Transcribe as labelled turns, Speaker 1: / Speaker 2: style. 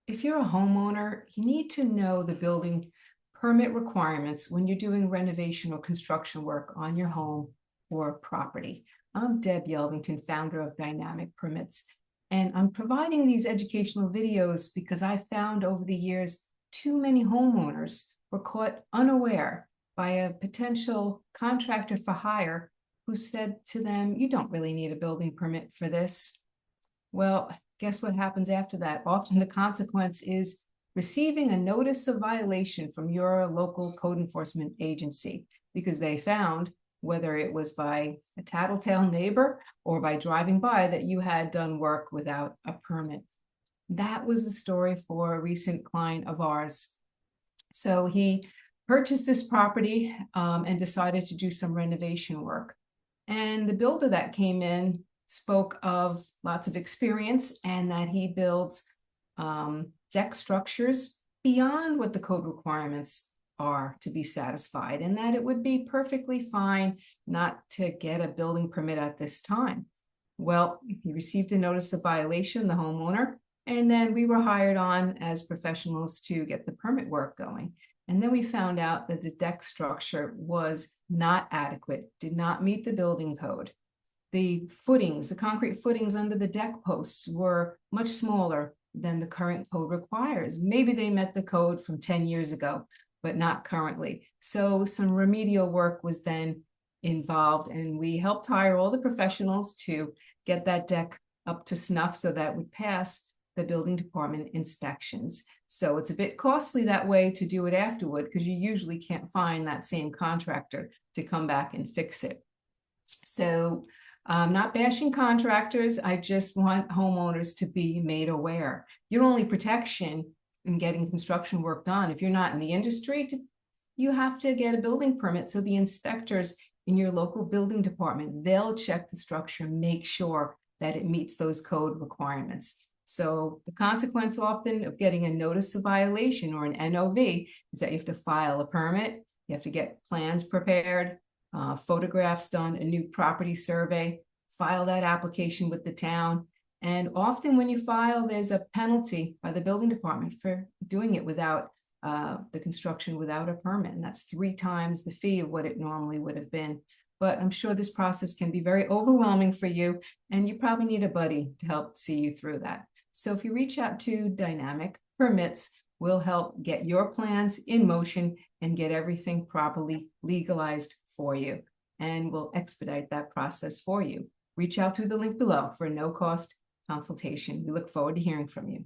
Speaker 1: If you're a homeowner, you need to know the building permit requirements when you're doing renovation or construction work on your home or property. I'm Deb Yelvington, founder of Dynamic Permits, and I'm providing these educational videos because I found over the years too many homeowners were caught unaware by a potential contractor for hire who said to them, "You don't really need a building permit for this." Well, guess what happens after that? Often the consequence is receiving a notice of violation from your local code enforcement agency because they found, whether it was by a tattletale neighbor or by driving by, that you had done work without a permit. That was the story for a recent client of ours. So he purchased this property and decided to do some renovation work. And the builder that came in spoke of lots of experience and that he builds deck structures beyond what the code requirements are to be satisfied, and that it would be perfectly fine not to get a building permit at this time. Well, he received a notice of violation, the homeowner, and then we were hired on as professionals to get the permit work going. And then we found out that the deck structure was not adequate, did not meet the building code. The footings, the concrete footings under the deck posts were much smaller than the current code requires. Maybe they met the code from 10 years ago, but not currently. So some remedial work was then involved, and we helped hire all the professionals to get that deck up to snuff so that it would pass the building department inspections. So it's a bit costly that way to do it afterward because you usually can't find that same contractor to come back and fix it. So I'm not bashing contractors. I just want homeowners to be made aware. Your only protection in getting construction work done, if you're not in the industry, you have to get a building permit. So the inspectors in your local building department, they'll check the structure, make sure that it meets those code requirements. So the consequence often of getting a notice of violation or an NOV is that you have to file a permit, you have to get plans prepared, photographs done, a new property survey, file that application with the town. And often when you file, there's a penalty by the building department for doing it without the construction without a permit. And that's 3 times the fee of what it normally would have been. But I'm sure this process can be very overwhelming for you, and you probably need a buddy to help see you through that. So if you reach out to Dynamic Permits, we'll help get your plans in motion and get everything properly legalized for you. And we'll expedite that process for you. Reach out through the link below for a no-cost consultation. We look forward to hearing from you.